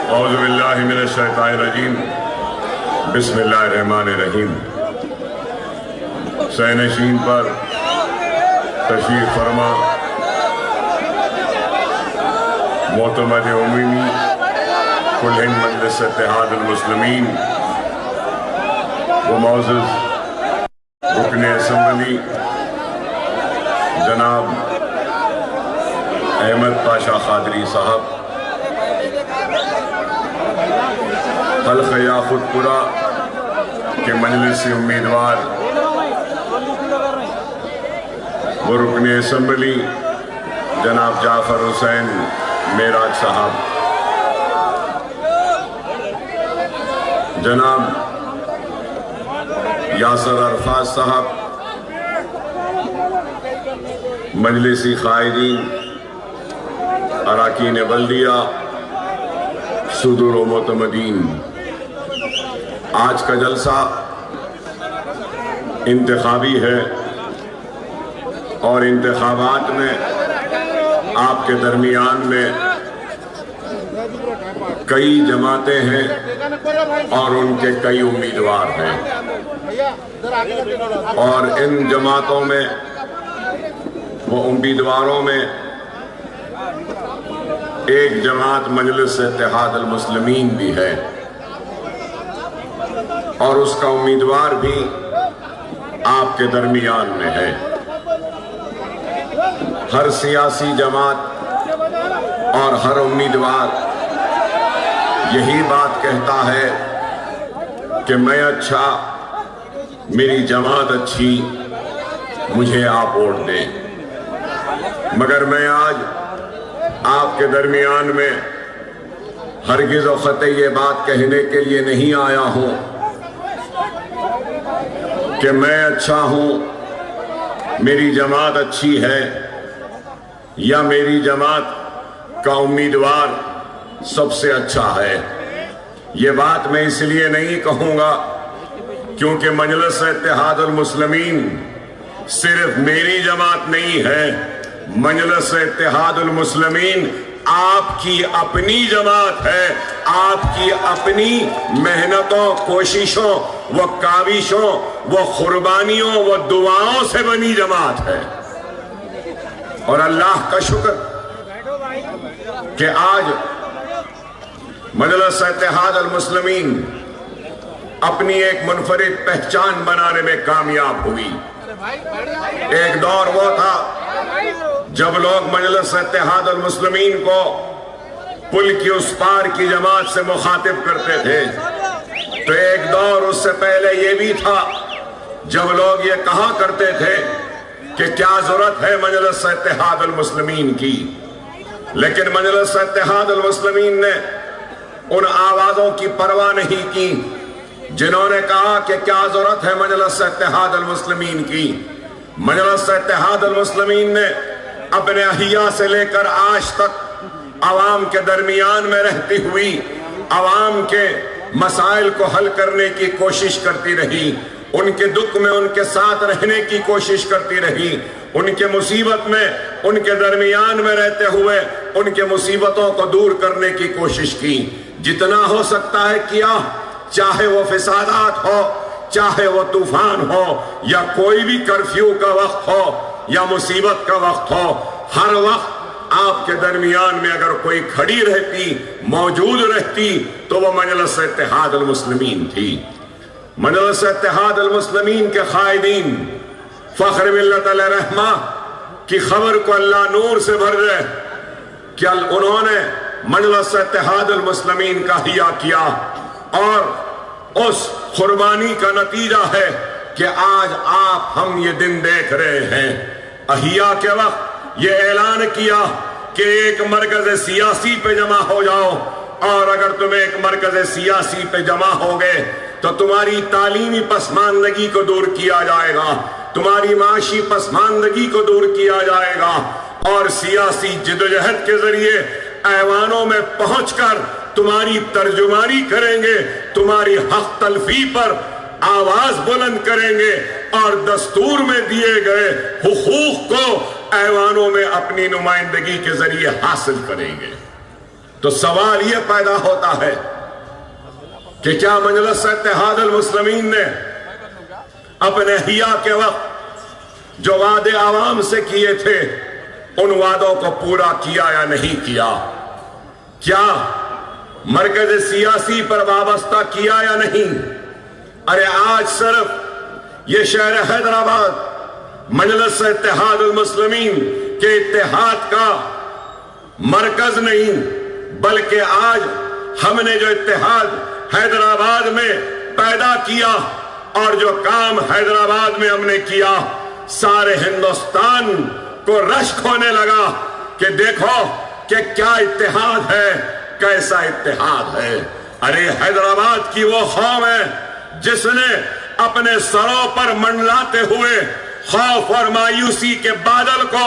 اعوذ باللہ من الشیطان الرجیم بسم اللہ الرحمن الرحیم۔ سینشین پر تشریف فرما معتمد عمومی کل ہند مجلس اتحاد المسلمین و معزز رکن اسمبلی جناب احمد پاشا قادری صاحب، حلقہ یاقوت پورہ کے مجلسی امیدوار و رکن اسمبلی جناب جعفر حسین معراج صاحب، جناب یاسر عرفات صاحب، مجلسی قائدین، اراکین بلدیہ، صدور و معتمدین، آج کا جلسہ انتخابی ہے اور انتخابات میں آپ کے درمیان میں کئی جماعتیں ہیں اور ان کے کئی امیدوار ہیں، اور ان جماعتوں میں وہ امیدواروں میں ایک جماعت مجلس اتحاد المسلمین بھی ہے اور اس کا امیدوار بھی آپ کے درمیان میں ہے۔ ہر سیاسی جماعت اور ہر امیدوار یہی بات کہتا ہے کہ میں اچھا، میری جماعت اچھی، مجھے آپ ووٹ دیں، مگر میں آج آپ کے درمیان میں ہرگز و قطعی یہ بات کہنے کے لیے نہیں آیا ہوں کہ میں اچھا ہوں، میری جماعت اچھی ہے، یا میری جماعت کا امیدوار سب سے اچھا ہے۔ یہ بات میں اس لیے نہیں کہوں گا کیونکہ مجلس اتحاد المسلمین صرف میری جماعت نہیں ہے، مجلس اتحاد المسلمین آپ کی اپنی جماعت ہے، آپ کی اپنی محنتوں، کوششوں و کاوشوں و قربانیوں و دعاؤں سے بنی جماعت ہے۔ اور اللہ کا شکر کہ آج مجلس اتحاد المسلمین اپنی ایک منفرد پہچان بنانے میں کامیاب ہوئی۔ ایک دور وہ تھا جب لوگ مجلس اتحاد المسلمین کو پل کی اس پار کی جماعت سے مخاطب کرتے تھے، تو ایک دور اس سے پہلے یہ بھی تھا جب لوگ یہ کہا کرتے تھے کہ کیا ضرورت ہے مجلس اتحاد المسلمین کی، لیکن مجلس اتحاد المسلمین نے ان آوازوں کی پرواہ نہیں کی جنہوں نے کہا کہ کیا ضرورت ہے مجلس اتحاد المسلمین کی۔ مجلس اتحاد المسلمین نے اپنے احیاء سے لے کر آج تک عوام کے درمیان میں رہتی ہوئی عوام کے مسائل کو حل کرنے کی کوشش کرتی رہی، ان کے دکھ میں ان کے ساتھ رہنے کی کوشش کرتی رہی، ان کے مصیبت میں ان کے درمیان میں رہتے ہوئے ان کے مصیبتوں کو دور کرنے کی کوشش کی، جتنا ہو سکتا ہے کیا، چاہے وہ فسادات ہو، چاہے وہ طوفان ہو، یا کوئی بھی کرفیو کا وقت ہو یا مصیبت کا وقت ہو، ہر وقت آپ کے درمیان میں اگر کوئی کھڑی رہتی، موجود رہتی، تو وہ مجلس اتحاد المسلمین تھی۔ مجلس اتحاد المسلمین کے قائدین فخر ملت علیہ رحمہ کی خبر کو اللہ نور سے بھر دے کہ انہوں نے مجلس اتحاد المسلمین کا احیا کیا، اور اس قربانی کا نتیجہ ہے کہ آج آپ ہم یہ دن دیکھ رہے ہیں۔ احیا کے وقت یہ اعلان کیا کہ ایک مرکز سیاسی پہ جمع ہو جاؤ، اور اگر تم ایک مرکز سیاسی پہ جمع ہو گئے تو تمہاری تعلیمی پسماندگی کو دور کیا جائے گا، تمہاری معاشی پسماندگی کو دور کیا جائے گا، اور سیاسی جدوجہد کے ذریعے ایوانوں میں پہنچ کر تمہاری ترجمانی کریں گے، تمہاری حق تلفی پر آواز بلند کریں گے، اور دستور میں دیے گئے حقوق کو ایوانوں میں اپنی نمائندگی کے ذریعے حاصل کریں گے۔ تو سوال یہ پیدا ہوتا ہے کہ کیا مجلس اتحاد المسلمین نے اپنے احیاء کے وقت جو وعدے عوام سے کیے تھے ان وعدوں کو پورا کیا یا نہیں کیا؟ کیا مرکز سیاسی پر وابستہ کیا یا نہیں؟ ارے آج صرف یہ شہر حیدرآباد مجلس اتحاد المسلمین کے اتحاد کا مرکز نہیں، بلکہ آج ہم نے جو اتحاد حیدرآباد میں پیدا کیا اور جو کام حیدرآباد میں ہم نے کیا، سارے ہندوستان کو رشک ہونے لگا کہ دیکھو کہ کیا اتحاد ہے، کیسا اتحاد ہے۔ ارے حیدرآباد کی وہ قوم ہے جس نے اپنے سروں پر منڈلاتے ہوئے خوف اور مایوسی کے بادل کو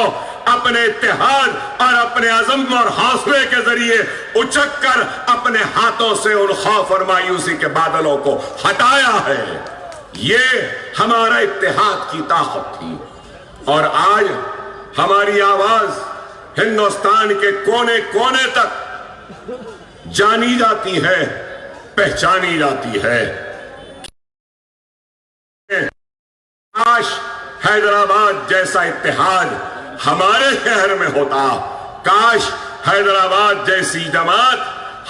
اپنے اتحاد اور اپنے عزم اور حوصلے کے ذریعے اچک کر اپنے ہاتھوں سے ان خوف اور مایوسی کے بادلوں کو ہٹایا ہے۔ یہ ہمارا اتحاد کی طاقت تھی، اور آج ہماری آواز ہندوستان کے کونے کونے تک جانی جاتی ہے، پہچانی جاتی ہے۔ کاش حیدرآباد جیسا اتحاد ہمارے شہر میں ہوتا، کاش حیدرآباد جیسی جماعت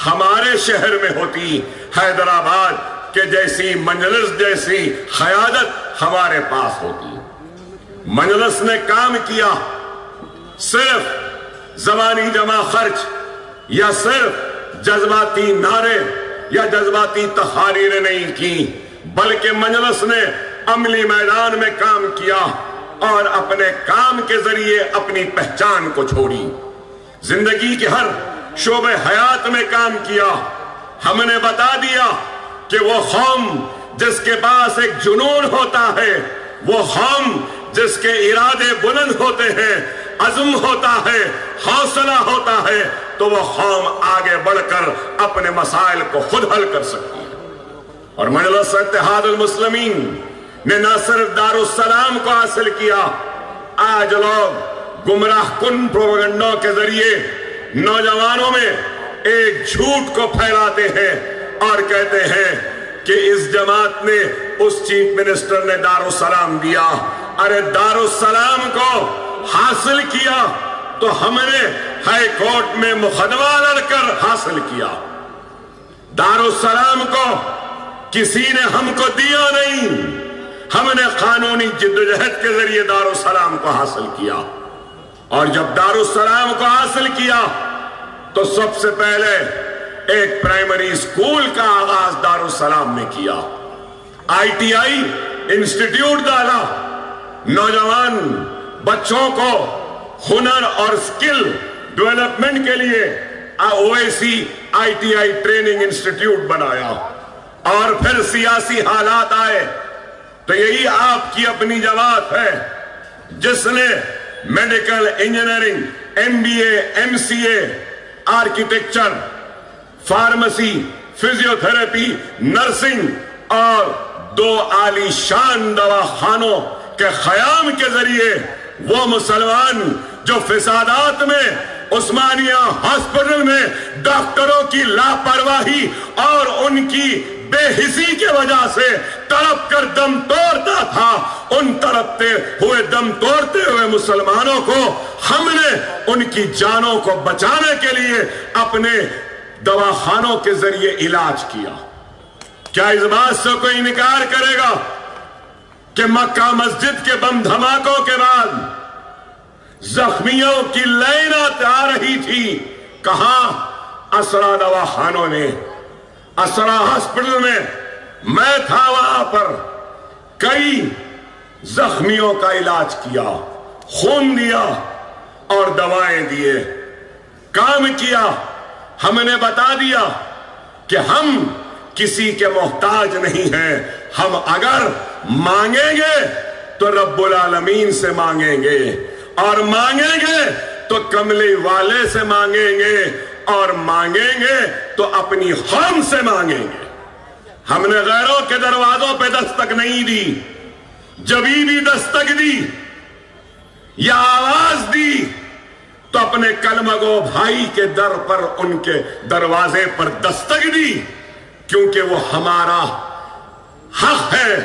ہمارے شہر میں ہوتی، حیدرآباد کے جیسی مجلس جیسی قیادت ہمارے پاس ہوتی۔ مجلس نے کام کیا، صرف زبانی جمع خرچ یا صرف جذباتی نعرے یا جذباتی تحریریں نہیں کی، بلکہ مجلس نے عملی میدان میں کام کیا اور اپنے کام کے ذریعے اپنی پہچان کو چھوڑی، زندگی کے ہر شعبے حیات میں کام کیا۔ ہم نے بتا دیا کہ وہ قوم جس کے پاس ایک جنون ہوتا ہے، وہ قوم جس کے ارادے بلند ہوتے ہیں، عزم ہوتا ہے، حوصلہ ہوتا ہے، تو وہ قوم آگے بڑھ کر اپنے مسائل کو خود حل کر سکتی ہے۔ اور مجلس اتحاد المسلمین نے نہ صرف دارالسلام کو حاصل کیا، آج لوگ گمراہ کن پروپیگنڈوں کے ذریعے نوجوانوں میں ایک جھوٹ کو پھیلاتے ہیں اور کہتے ہیں کہ اس جماعت نے، اس چیف منسٹر نے دارالسلام دیا۔ ارے دارالسلام کو حاصل کیا تو ہم نے ہائی کورٹ میں مقدمہ لڑ کر حاصل کیا، دارالسلام کو کسی نے ہم کو دیا نہیں، ہم نے قانونی جدوجہد کے ذریعے دارالسلام کو حاصل کیا۔ اور جب دارالسلام کو حاصل کیا تو سب سے پہلے ایک پرائمری اسکول کا آغاز دارالسلام نے کیا، ITI انسٹیٹیوٹ ڈالا، نوجوان بچوں کو ہنر اور سکل ڈیولپمنٹ کے لیے OIC ITI ٹریننگ انسٹیٹیوٹ بنایا، اور پھر سیاسی حالات آئے تو یہی آپ کی اپنی جماعت ہے جس نے medical engineering, MBA MCA، architecture, pharmacy, physiotherapy, nursing اور 2 عالی شان دواخانوں کے قیام کے ذریعے وہ مسلمان جو فسادات میں عثمانیہ ہاسپٹل میں ڈاکٹروں کی لاپرواہی اور ان کی بے حسی کے وجہ سے تڑپ کر دم توڑتا تھا، ان تڑپتے ہوئے دم توڑتے ہوئے مسلمانوں کو ہم نے ان کی جانوں کو بچانے کے لیے اپنے دواخانوں کے ذریعے علاج کیا۔ کیا اس بات سے کوئی انکار کرے گا کہ مکہ مسجد کے بم دھماکوں کے بعد زخمیوں کی لائن آ رہی تھی؟ کہاں؟ اسرا دواخانوں میں، اسرا ہاسپٹل میں میں تھا، وہاں پر کئی زخمیوں کا علاج کیا، خون دیا اور دوائیں دیے، کام کیا۔ ہم نے بتا دیا کہ ہم کسی کے محتاج نہیں ہیں، ہم اگر مانگیں گے تو رب العالمین سے مانگیں گے، اور مانگیں گے تو کملی والے سے مانگیں گے، اور مانگیں گے تو اپنی قوم سے مانگیں گے۔ ہم نے غیروں کے دروازوں پہ دستک نہیں دی، جبھی بھی دستک دی یا آواز دی تو اپنے کلمہ گو بھائی کے در پر ان کے دروازے پر دستک دی، کیونکہ وہ ہمارا حق ہے،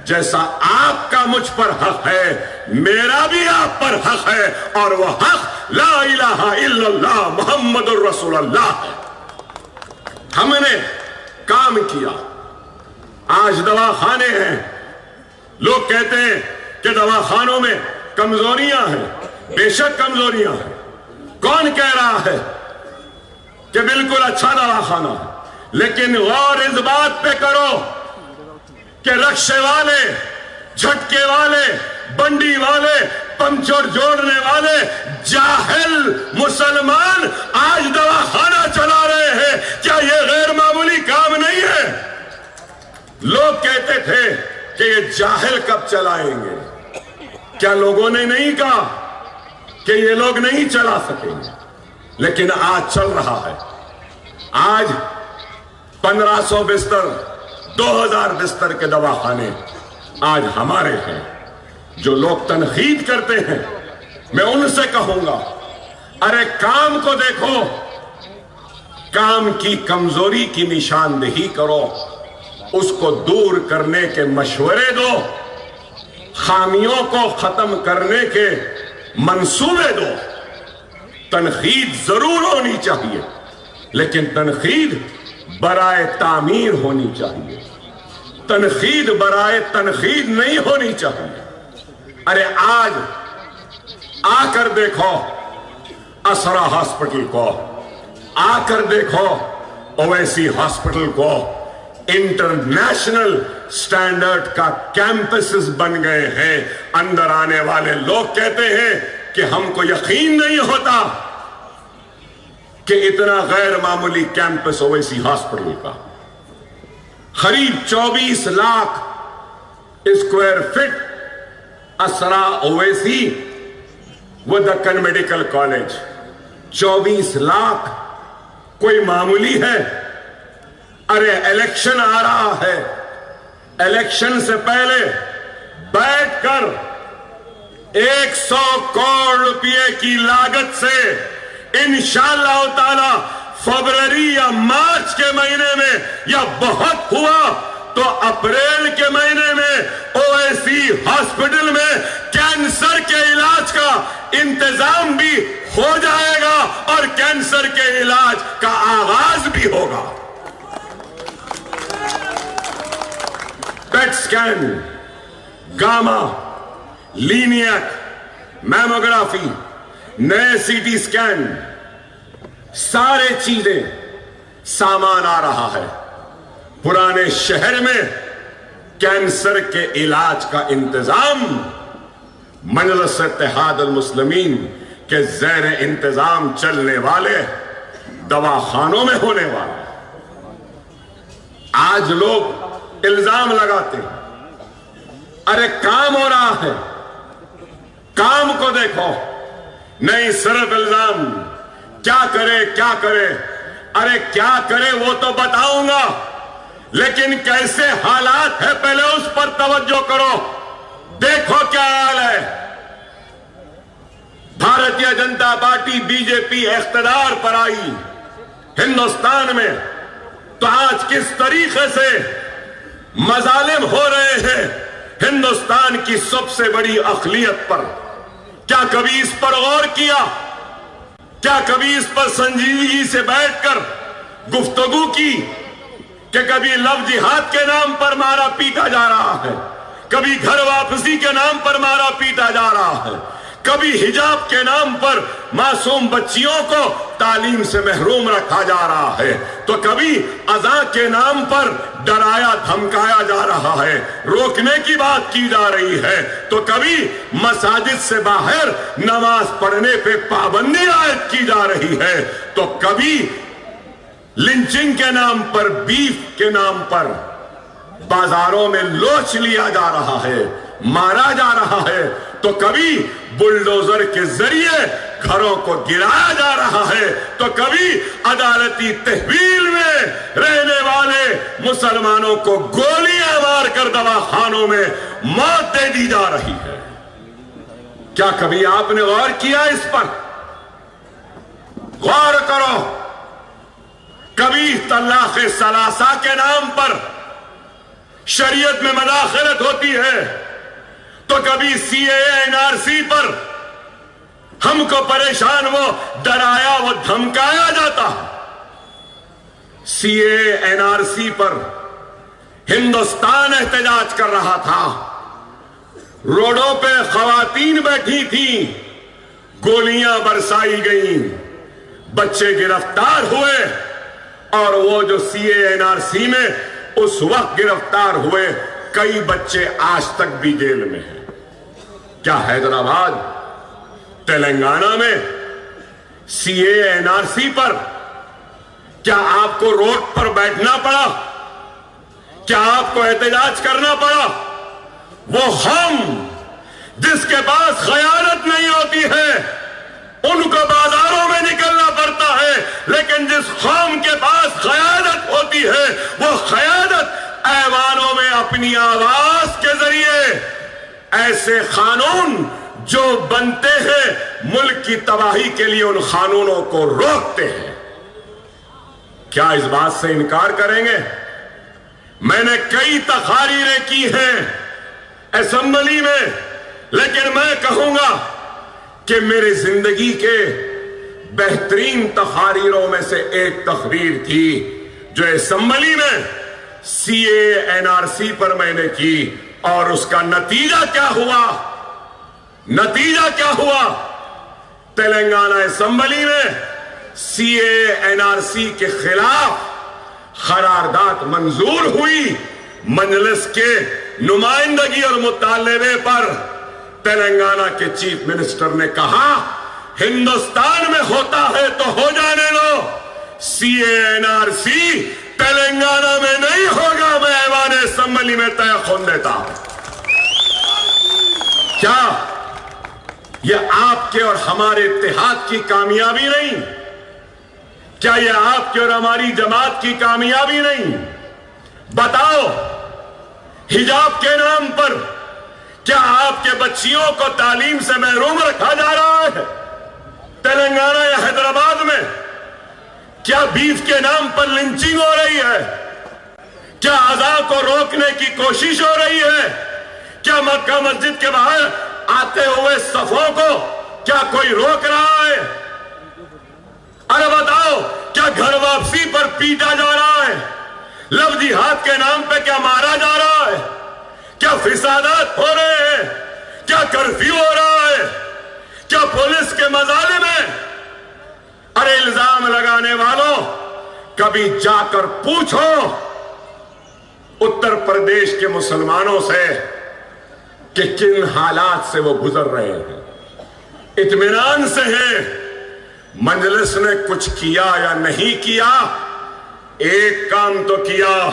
جیسا آپ کا مجھ پر حق ہے میرا بھی آپ پر حق ہے، اور وہ حق لا الہ الا اللہ محمد الرسول اللہ ہے۔ ہم نے کام کیا، آج دواخانے ہیں، لوگ کہتے ہیں کہ دواخانوں میں کمزوریاں ہیں، بے شک کمزوریاں ہیں، کون کہہ رہا ہے کہ بالکل اچھا دواخانہ ہے، لیکن غور اس بات پہ کرو کہ رکشے والے، جھٹکے والے، بنڈی والے، پنچر جوڑنے والے جاہل مسلمان آج دواخانہ چلا رہے ہیں، کیا یہ غیر معمولی کام نہیں ہے؟ لوگ کہتے تھے کہ یہ جاہل کب چلائیں گے، کیا لوگوں نے نہیں کہا کہ یہ لوگ نہیں چلا سکیں گے؟ لیکن آج چل رہا ہے۔ آج 1500 بستر، 2000 بستر کے دواخانے آج ہمارے ہیں۔ جو لوگ تنقید کرتے ہیں میں ان سے کہوں گا، ارے کام کو دیکھو، کام کی کمزوری کی نشاندہی کرو، اس کو دور کرنے کے مشورے دو، خامیوں کو ختم کرنے کے منصوبے دو۔ تنقید ضرور ہونی چاہیے، لیکن تنقید برائے تعمیر ہونی چاہیے، تنقید برائے تنقید نہیں ہونی چاہیے۔ ارے آج آ کر دیکھو اسرا ہاسپٹل کو، آ کر دیکھو اویسی ہاسپٹل کو، انٹرنیشنل سٹینڈرڈ کا کیمپسز بن گئے ہیں۔ اندر آنے والے لوگ کہتے ہیں کہ ہم کو یقین نہیں ہوتا کہ اتنا غیر معمولی کیمپس اویسی ہاسپٹل کا، قریب 24 لاکھ اسکوائر فٹ اسرا اویسی و دکن میڈیکل کالج، 24 لاکھ کوئی معمولی ہے؟ ارے الیکشن آ رہا ہے، الیکشن سے پہلے بیٹھ کر 100 کروڑ روپے کی لاگت سے انشاءاللہ تعالی فروری یا مارچ کے مہینے میں، یا بہت ہوا تو اپریل کے مہینے میں اویسی ہاسپٹل میں کینسر کے علاج کا انتظام بھی ہو جائے گا، اور کینسر کے علاج کا آغاز بھی ہوگا۔ پیٹ سکین، گاما، لینیٹ، میموگرافی، نئے سی ٹی سکین، سارے چیزیں سامان آ رہا ہے۔ پرانے شہر میں کینسر کے علاج کا انتظام مجلس اتحاد المسلمین کے زیر انتظام چلنے والے دواخانوں میں ہونے والا۔ آج لوگ الزام لگاتے ہیں، ارے کام ہو رہا ہے، کام کو دیکھو، نہیں صرف الزام۔ کیا کرے کیا کرے؟ ارے کیا کرے وہ تو بتاؤں گا، لیکن کیسے حالات ہے پہلے اس پر توجہ کرو۔ دیکھو کیا حال ہے، Bharatiya Janata party B J پی اقتدار پر آئی ہندوستان میں، تو آج کس طریقے سے مظالم ہو رہے ہیں ہندوستان کی سب سے بڑی اقلیت پر۔ کیا کبھی اس پر غور کیا؟ کیا کبھی اس پر سنجیدگی سے بیٹھ کر گفتگو کی کہ کبھی لو جہاد کے نام پر مارا پیٹا جا رہا ہے، کبھی گھر واپسی کے نام پر مارا پیٹا جا رہا ہے، کبھی حجاب کے نام پر معصوم بچیوں کو تعلیم سے محروم رکھا جا رہا ہے، تو کبھی اذان کے نام پر ڈرایا دھمکایا جا رہا ہے، روکنے کی بات کی جا رہی ہے، تو کبھی مساجد سے باہر نماز پڑھنے پہ پابندی عائد کی جا رہی ہے، تو کبھی لنچنگ کے نام پر، بیف کے نام پر بازاروں میں لوچ لیا جا رہا ہے، مارا جا رہا ہے، تو کبھی بلڈوزر کے ذریعے گھروں کو گرایا جا رہا ہے، تو کبھی عدالتی تحویل میں رہنے والے مسلمانوں کو گولیاں مار کر دواخانوں میں موت دے دی جا رہی ہے۔ کیا کبھی آپ نے غور کیا اس پر غور کرو، کبھی طلاق ثلاثہ کے نام پر شریعت میں مداخلت ہوتی ہے تو کبھی CAA-NRC پر ہم کو پریشان وہ ڈرایا وہ دھمکایا جاتا ہے۔ CAA-NRC پر ہندوستان احتجاج کر رہا تھا، روڈوں پہ خواتین بیٹھی تھیں، گولیاں برسائی گئیں، بچے گرفتار ہوئے، اور وہ جو CAA-NRC میں اس وقت گرفتار ہوئے کئی بچے آج تک بھی جیل میں ہیں۔ کیا حیدرآباد، تلنگانہ میں CAA-NRC پر کیا آپ کو روڈ پر بیٹھنا پڑا؟ کیا آپ کو احتجاج کرنا پڑا؟ وہ قوم جس کے پاس خیانت نہیں ہوتی ہے ان کو بازاروں میں نکلنا پڑتا ہے، لیکن جس قوم کے پاس خیانت ہوتی ہے وہ خیانت ایوانوں میں اپنی آواز کے ذریعے ایسے قانون جو بنتے ہیں ملک کی تباہی کے لیے ان قانونوں کو روکتے ہیں۔ کیا اس بات سے انکار کریں گے؟ میں نے کئی تقاریریں کی ہیں اسمبلی میں، لیکن میں کہوں گا کہ میری زندگی کے بہترین تقاریروں میں سے ایک تقریر تھی جو اسمبلی میں CAA-NRC پر میں نے کی، اور اس کا نتیجہ کیا ہوا؟ نتیجہ کیا ہوا؟ تلنگانہ اسمبلی میں CAA-NRC کے خلاف قرارداد منظور ہوئی۔ مجلس کے نمائندگی اور مطالبے پر تلنگانہ کے چیف منسٹر نے کہا ہندوستان میں ہوتا ہے تو ہو جانے دو، CAA-NRC تلنگانہ میں نہیں ہوگا، میں ایوان اسمبلی میں طے خون دیتا ہوں۔ کیا یہ آپ کے اور ہمارے اتحاد کی کامیابی نہیں؟ کیا یہ آپ کے اور ہماری جماعت کی کامیابی نہیں؟ بتاؤ، حجاب کے نام پر کیا آپ کے بچیوں کو تعلیم سے محروم رکھا جا رہا ہے؟ تلنگانہ یا حیدرآباد میں کیا بیف کے نام پر لنچنگ ہو رہی ہے؟ کیا اذان کو روکنے کی کوشش ہو رہی ہے؟ کیا مکہ مسجد کے باہر آتے ہوئے صفوں کو کیا کوئی روک رہا ہے؟ ارے بتاؤ، کیا گھر واپسی پر پیٹا جا رہا ہے؟ لو جہاد کے نام پہ کیا مارا جا رہا ہے؟ کیا فسادات ہو رہے ہیں؟ کیا کرفیو ہو رہا ہے؟ کیا پولیس کے مظالم ہیں؟ ارے الزام لگانے والوں، کبھی جا کر پوچھو اتر پردیش کے مسلمانوں سے کہ کن حالات سے وہ گزر رہے ہیں، اطمینان سے ہیں۔ مجلس نے کچھ کیا یا نہیں کیا؟ ایک کام تو کیا،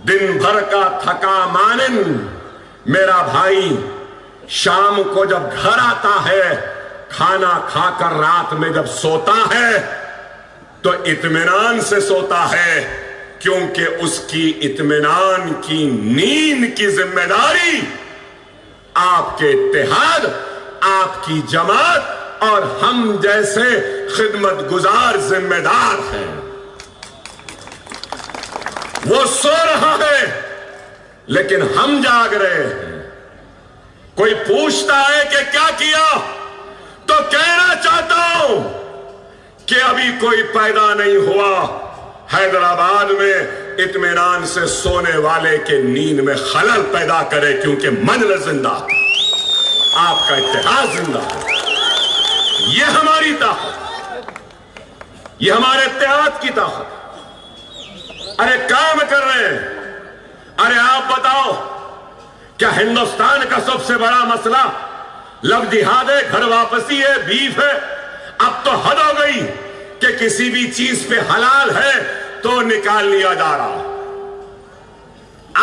دن بھر کا تھکا مانند میرا بھائی شام کو جب گھر آتا ہے، کھانا کھا کر رات میں جب سوتا ہے تو اطمینان سے سوتا ہے، کیونکہ اس کی اطمینان کی نیند کی ذمہ داری آپ کے اتحاد، آپ کی جماعت اور ہم جیسے خدمت گزار ذمہ دار ہیں۔ وہ سو رہا ہے لیکن ہم جاگ رہے ہیں۔ کوئی پوچھتا ہے کہ کیا کیا تو کہنا چاہتا ہوں کہ ابھی کوئی پیدا نہیں ہوا حیدرآباد میں اطمینان سے سونے والے کے نیند میں خلل پیدا کرے، کیونکہ مجلس زندہ، آپ کا اتحاد زندہ ہے۔ یہ ہماری طاقت، یہ ہمارے اتحاد کی طاقت۔ ارے کام کر رہے ہیں۔ ارے آپ بتاؤ، کیا ہندوستان کا سب سے بڑا مسئلہ لو جہاد ہے، گھر واپسی ہے، بیف ہے؟ اب تو حد ہو گئی کہ کسی بھی چیز پہ حلال ہے تو نکال لیا جا رہا۔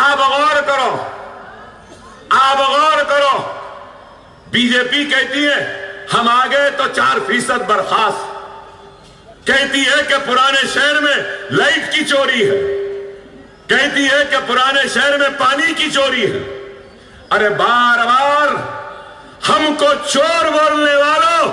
آپ غور کرو، آپ غور کرو، بی جے پی کہتی ہے ہم آگے تو 4% برخاست، کہتی ہے کہ پرانے شہر میں لائٹ کی چوری ہے، کہتی ہے کہ پرانے شہر میں پانی کی چوری ہے۔ ارے بار بار ہم کو چور بولنے والوں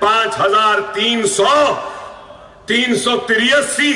5,383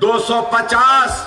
250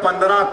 15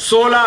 16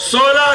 16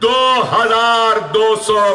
2200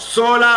16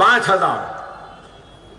5000,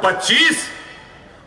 25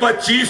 25,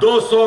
200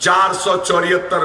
474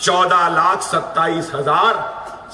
14,27,000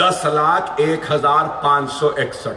10,01,561।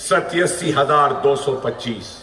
87,225।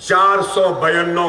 452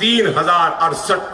3,068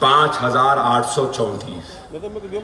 5,834।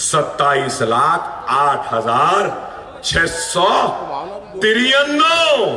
27,08,693।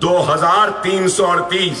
2,338।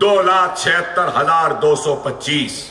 2,76,225।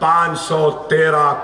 513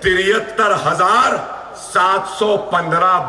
73,715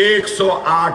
108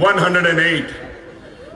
108।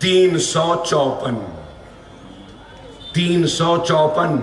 354,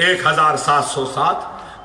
1707,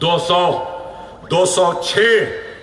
206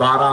12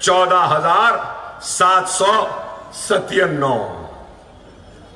14,797।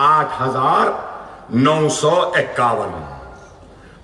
8,951।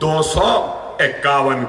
251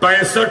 65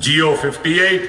GO 58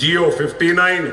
GO 59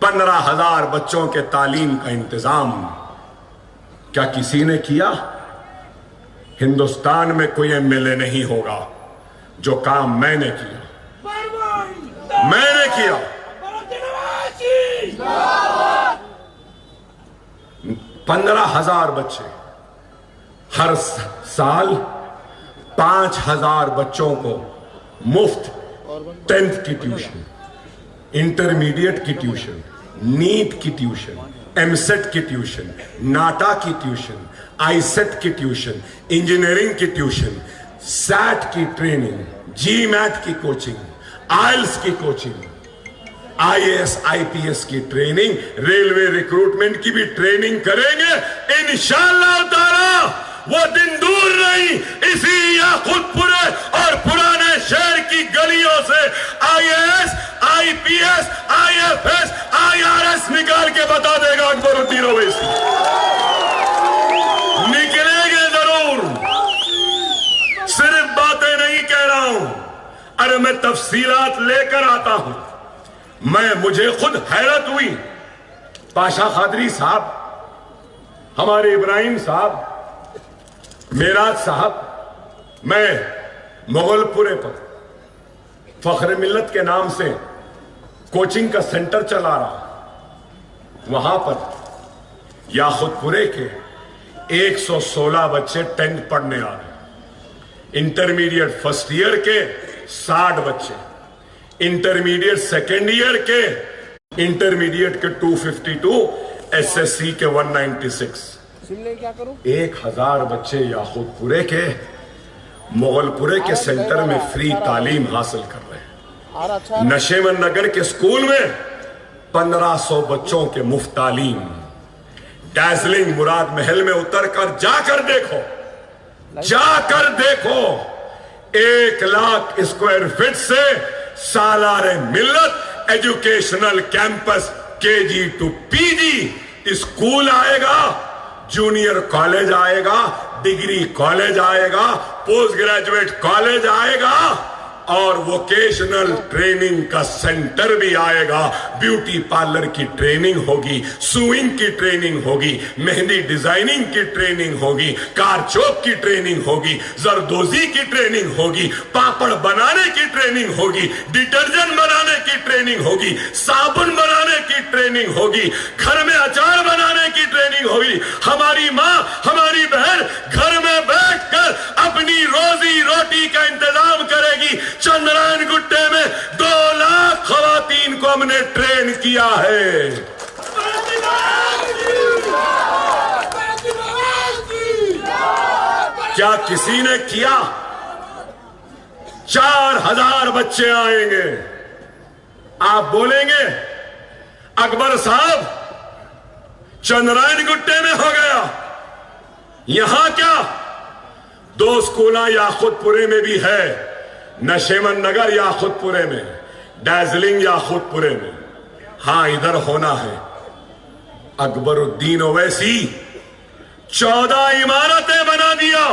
15,000 بچوں کے تعلیم کا انتظام کیا کسی نے کیا؟ ہندوستان میں کوئی MLA نہیں ہوگا جو کام میں نے کیا 15,000 بچے ہر سال 5,000 بچوں کو مفت 10th کی ٹیوشن، انٹرمیڈیٹ کی ٹیوشن، نیٹ کی ٹیوشن، MSET کی ٹیوشن، ناٹا کی ٹیوشن، ISET کی ٹیوشن، انجینئرنگ کی ٹیوشن، SAT کی ٹریننگ، GMAT کی کوچنگ، IELTS کی کوچنگ، IAS IPS کی ٹریننگ، ریلوے ریکروٹمنٹ کی بھی ٹریننگ کریں گے انشاءاللہ تعالی۔ وہ دن دور نہیں، اسی یاقوت پورے اور پرانے شہر کی گلیوں سے IAS IPS IFS IRS نکال کے بتا دے گا اکبر الدین اویسی۔ نکلیں گے ضرور، صرف باتیں نہیں کہہ رہا ہوں، ارے میں تفصیلات لے کر آتا ہوں۔ مجھے خود حیرت ہوئی، پاشا قادری صاحب، ہمارے ابراہیم صاحب، میراج صاحب، میں مغل پورے پر فخر ملت کے نام سے کوچنگ کا سینٹر چلا رہا، وہاں پر یاقوت پورے کے 116 بچے 10th پڑھنے آ رہے، انٹرمیڈیٹ فرسٹ ایئر کے 60 بچے، انٹرمیڈیٹ سیکنڈ ایئر کے، انٹرمیڈیٹ کے 252، SSC کے 196، 1,000 بچے یاقوت پورے کے مغل پورے کے سینٹر میں فری تعلیم حاصل کر رہے ہیں۔ نشیمن نگر کے سکول میں 1500 بچوں کے مفت تعلیم۔ ڈیزلنگ مراد محل میں اتر کر جا کر دیکھو، 1,00,000 اسکوائر فٹ سے Salar Millat educational campus KG to PG school آئے گا، جونیئر کالج آئے گا، ڈگری کالج آئے گا، پوسٹ گریجویٹ کالج آئے گا، اور ووکیشنل ٹریننگ کا سینٹر بھی آئے گا۔ بیوٹی پارلر کی ٹریننگ ہوگی، سوئنگ کی ٹریننگ ہوگی، مہندی ڈیزائننگ کی ٹریننگ ہوگی، کار چوک کی ٹریننگ ہوگی، زردوزی کی ٹریننگ ہوگی، پاپڑ بنانے کی ٹریننگ ہوگی، ڈٹرجنٹ بنانے کی ٹریننگ ہوگی، صابن بنانے کی ٹریننگ ہوگی، گھر میں اچار بنانے کی ٹریننگ ہوگی۔ ہماری ماں، ہماری بہن گھر میں بیٹھ کر اپنی روزی روٹی کا انتظام کرے گی۔ چندرائن گٹے میں 2 لاکھ خواتین کو ہم نے ٹرین کیا ہے۔ کیا کسی نے کیا؟ 4,000 بچے آئیں گے۔ آپ بولیں گے اکبر صاحب چندرائن گٹے میں ہو گیا، یہاں کیا؟ 2 سکولہ یاقوت پورے میں بھی ہے، نشیمن نگر یاقوت پورے میں، ڈیزلنگ یاقوت پورے میں۔ ہاں ادھر ہونا ہے۔ اکبر الدین اویسی 14 عمارتیں بنا دیا،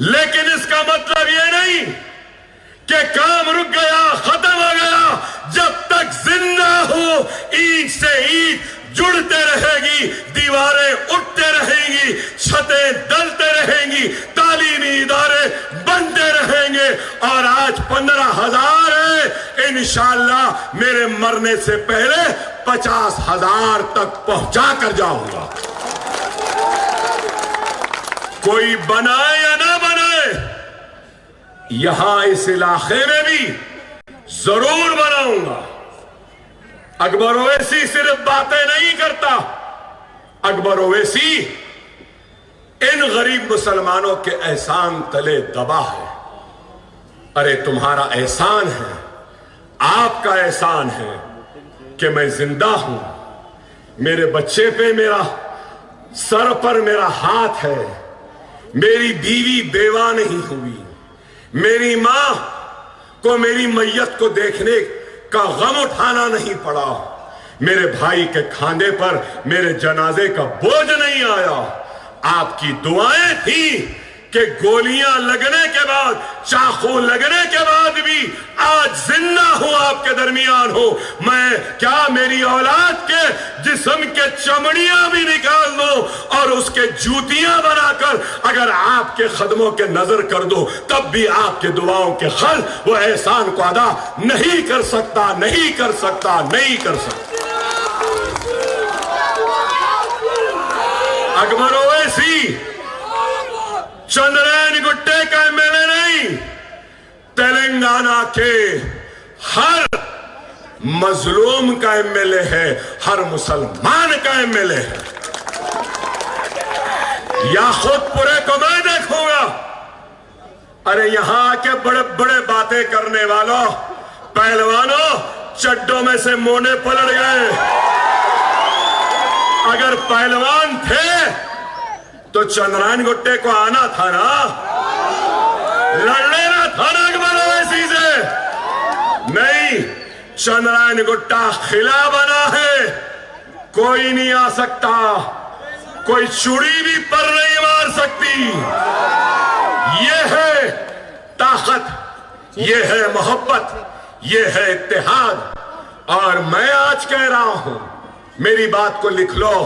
لیکن اس کا مطلب یہ نہیں کہ کام رک گیا، ختم ہو گیا۔ جب تک زندہ ہو اینٹ سے اینٹ جڑتے رہے گی، دیواریں اٹھتے رہیں گی، چھتیں ڈلتے رہیں گی، تعلیمی ادارے بنتے رہیں گے۔ اور آج 15,000 ہے، انشاءاللہ میرے مرنے سے پہلے 50,000 تک پہنچا کر جاؤں گا۔ کوئی بنائے یا نہ بنائے، یہاں اس علاقے میں بھی ضرور بناؤں گا۔ اکبر اویسی صرف باتیں نہیں کرتا، اکبر اویسی ان غریب مسلمانوں کے احسان تلے دبا ہے۔ ارے تمہارا احسان ہے، آپ کا احسان ہے کہ میں زندہ ہوں، میرے بچے پہ میرا سر پر میرا ہاتھ ہے، میری بیوی بیوہ نہیں ہوئی، میری ماں کو میری میت کو دیکھنے کا غم اٹھانا نہیں پڑا، میرے بھائی کے کھاندے پر میرے جنازے کا بوجھ نہیں آیا۔ آپ کی دعائیں تھیں کہ گولیاں لگنے کے بعد، چاقو لگنے کے بعد بھی آج زندہ ہوں، آپ کے درمیان ہوں. میں کیا میری اولاد کے جسم کے چمڑیاں بھی نکال دو اور اس کے جوتیاں بنا کر اگر آپ کے قدموں کے نظر کر دو، تب بھی آپ کے دعاؤں کے خلف وہ احسان کو ادا نہیں کر سکتا، نہیں کر سکتا، نہیں کر سکتا. اکبر اویسی چندرائن گٹے کا ایم ایل اے نہیں، تلنگانہ کے ہر مظلوم کا ایم ایل اے ہے، ہر مسلمان کا ایم ایل اے ہے. یا خود پورے کو میں دیکھوں گا. ارے یہاں آ کے بڑے بڑے باتیں کرنے والوں، پہلوانوں، چڈوں میں سے مونے پلٹ گئے. اگر پہلوان تھے تو چندرائن گٹے کو آنا تھا نا، لڑ لینا تھا نا اکبر اویسی سے. نہیں، چندرائن گٹا خلا بنا ہے، کوئی نہیں آ سکتا، کوئی چوڑی بھی پر نہیں مار سکتی. یہ ہے طاقت، یہ ہے محبت، یہ ہے اتحاد. اور میں آج کہہ رہا ہوں، میری بات کو لکھ لو،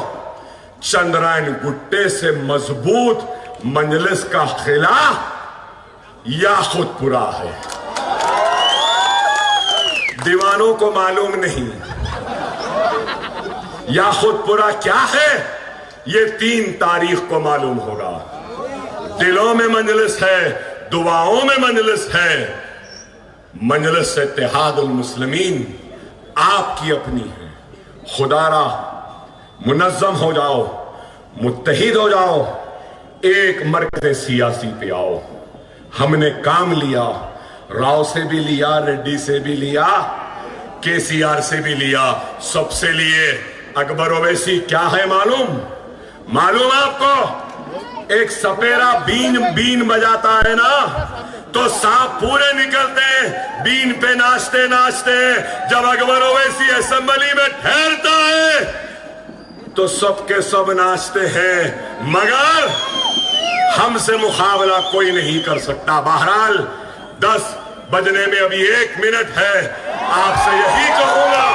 چندرائن گٹے سے مضبوط مجلس کا خلا یا خود پورا ہے. دیوانوں کو معلوم نہیں یا خود پورا کیا ہے، یہ 3 تاریخ کو معلوم ہوگا. دلوں میں مجلس ہے، دعاؤں میں مجلس ہے. مجلس اتحاد المسلمین آپ کی اپنی ہے. خدا را منظم ہو جاؤ، متحد ہو جاؤ، ایک مرکز سیاسی پہ آؤ. ہم نے کام لیا، راؤ سے بھی لیا، ریڈی سے بھی لیا، کے سی آر سے بھی لیا، سب سے لیے. اکبر اویسی کیا ہے معلوم آپ کو؟ ایک سپیرا بین بجاتا ہے نا تو سانپ پورے نکلتے ہیں بین پہ ناچتے ناچتے. جب اکبر اویسی اسمبلی میں ٹھہرتا ہے تو سب کے سب ناچتے ہیں، مگر ہم سے مقابلہ کوئی نہیں کر سکتا. بہرحال 10 بجنے میں ابھی 1 منٹ ہے. آپ سے یہی کہوں گا،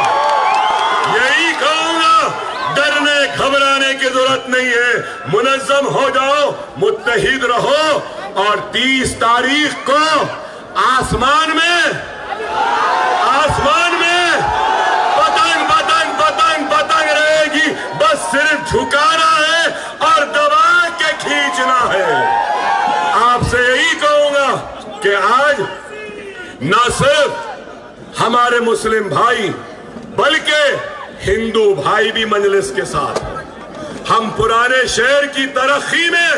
ڈرنے گھبرانے کی ضرورت نہیں ہے. منظم ہو جاؤ، متحد رہو، اور 30 تاریخ کو آسمان میں پتنگ رہے گی. بس صرف جھکانا ہے اور دبا کے کھینچنا ہے. آپ سے یہی کہوں گا کہ آج نہ صرف ہمارے مسلم بھائی بلکہ ہندو بھائی بھی مجلس کے ساتھ ہیں. ہم پرانے شہر کی ترقی میں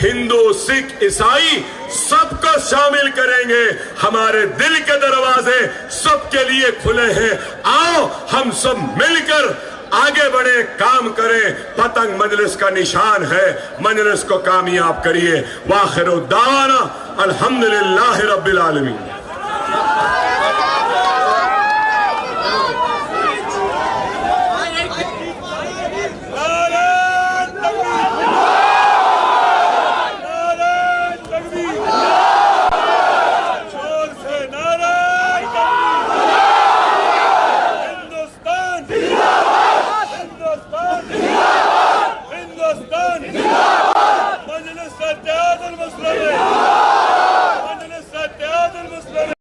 ہندو، سکھ، عیسائی سب کو شامل کریں گے. ہمارے دل کے دروازے سب کے لیے کھلے ہیں. آؤ ہم سب مل کر آگے بڑھیں، کام کریں. پتنگ مجلس کا نشان ہے، مجلس کو کامیاب کریے. وآخر دعوانا الحمدللہ رب العالمین.